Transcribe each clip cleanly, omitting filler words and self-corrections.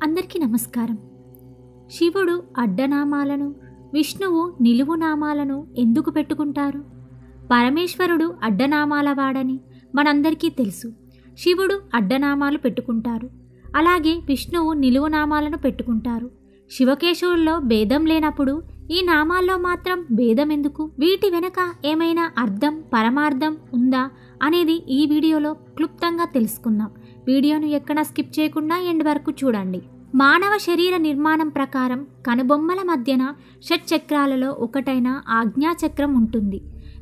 అందరికీ నమస్కారం. శివుడు అడ్డనామాలను, విష్ణువు నిలువు నామాలను ఎందుకు పెట్టుకుంటారు? పరమేశ్వరుడు అడ్డనామాల వాడని మనందరికీ తెలుసు. శివుడు అడ్డనామాలు పెట్టుకుంటారు, అలాగే విష్ణువు నిలువు నామాలను పెట్టుకుంటారు. శివకేశవుల్లో భేదం లేనప్పుడు ఈ నామాల్లో మాత్రం భేదం ఎందుకు? వీటి వెనక ఏమైనా అర్థం, పరమార్థం ఉందా అనేది ఈ వీడియోలో క్లుప్తంగా తెలుసుకుందాం. వీడియోను ఎక్కడా స్కిప్ చేయకుండా ఎండ్ వరకు చూడండి. మానవ శరీర నిర్మాణం ప్రకారం కనుబొమ్మల మధ్యన షట్చక్రాలలో ఒకటైన ఆజ్ఞాచక్రం ఉంటుంది.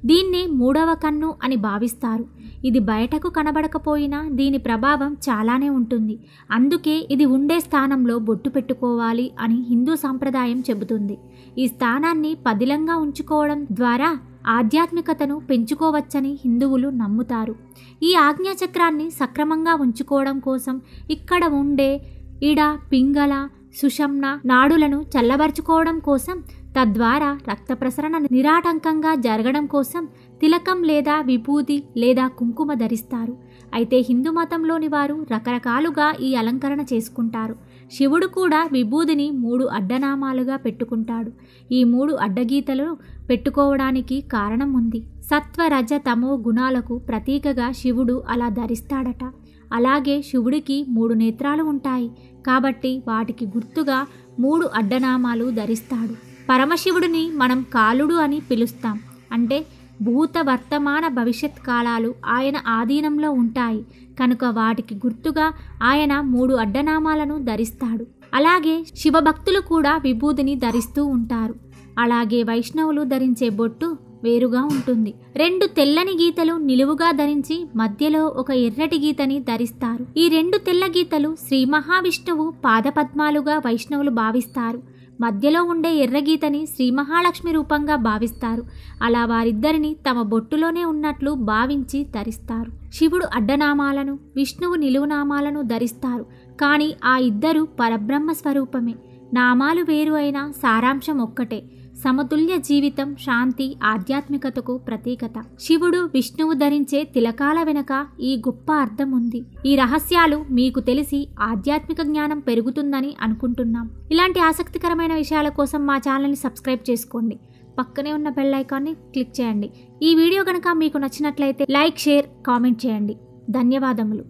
దీన్నే మూడవ కన్ను అని భావిస్తారు. ఇది బయటకు కనబడకపోయినా దీని ప్రభావం చాలానే ఉంటుంది. అందుకే ఇది ఉండే స్థానంలో బొట్టు పెట్టుకోవాలి అని హిందూ సాంప్రదాయం చెబుతుంది. ఈ స్థానాన్ని పదిలంగా ఉంచుకోవడం ద్వారా ఆధ్యాత్మికతను పెంచుకోవచ్చని హిందువులు నమ్ముతారు. ఈ ఆజ్ఞాచక్రాన్ని సక్రమంగా ఉంచుకోవడం కోసం ఇక్కడ ఉండే ఇడ, పింగళ, సుషమ్న నాడులను చల్లబరుచుకోవడం కోసం, తద్వారా రక్త ప్రసరణ నిరాటంకంగా జరగడం కోసం తిలకం లేదా విభూది లేదా కుంకుమ ధరిస్తారు. అయితే హిందూ మతంలోని వారు రకరకాలుగా ఈ అలంకరణ చేసుకుంటారు. శివుడు కూడా విభూదిని 3 అడ్డనామాలుగా పెట్టుకుంటాడు. ఈ 3 అడ్డగీతలు పెట్టుకోవడానికి కారణం ఉంది. సత్వ, రజ, తమో గుణాలకు ప్రతీకగా శివుడు అలా ధరిస్తాడట. అలాగే శివుడికి 3 నేత్రాలు ఉంటాయి కాబట్టి వాటికి గుర్తుగా 3 అడ్డనామాలు ధరిస్తాడు. పరమశివుడిని మనం కాలుడు అని పిలుస్తాం. అంటే భూత, వర్తమాన, భవిష్యత్ కాలాలు ఆయన ఆధీనంలో ఉంటాయి కనుక వాటికి గుర్తుగా ఆయన 3 అడ్డనామాలను ధరిస్తాడు. అలాగే శివభక్తులు కూడా విభూదిని ధరిస్తూ ఉంటారు. అలాగే వైష్ణవులు ధరించే బొట్టు వేరుగా ఉంటుంది. 2 తెల్లని గీతలు నిలువుగా ధరించి మధ్యలో ఒక ఎర్రటి గీతని ధరిస్తారు. ఈ 2 తెల్ల గీతలు శ్రీ మహావిష్ణువు పాదపద్మాలుగా వైష్ణవులు భావిస్తారు. మధ్యలో ఉండే ఎర్రగీతని శ్రీ మహాలక్ష్మి రూపంగా భావిస్తారు. అలా వారిద్దరిని తమ బొట్టులోనే ఉన్నట్లు భావించి ధరిస్తారు. శివుడు అడ్డనామాలను, విష్ణువు నిలువునామాలను ధరిస్తారు. కానీ ఆ ఇద్దరు పరబ్రహ్మ స్వరూపమే. నామాలు వేరు అయినా సారాంశం ఒక్కటే. సమతుల్య జీవితం, శాంతి, ఆధ్యాత్మికతకు ప్రతీకత. శివుడు, విష్ణువు ధరించే తిలకాల వెనక ఈ గొప్ప అర్థం ఉంది. ఈ రహస్యాలు మీకు తెలిసి ఆధ్యాత్మిక జ్ఞానం పెరుగుతుందని అనుకుంటున్నాం. ఇలాంటి ఆసక్తికరమైన విషయాల కోసం మా ఛానల్ని సబ్స్క్రైబ్ చేసుకోండి. పక్కనే ఉన్న బెల్ ఐకాన్ని క్లిక్ చేయండి. ఈ వీడియో కనుక మీకు నచ్చినట్లయితే లైక్, షేర్, కామెంట్ చేయండి. ధన్యవాదములు.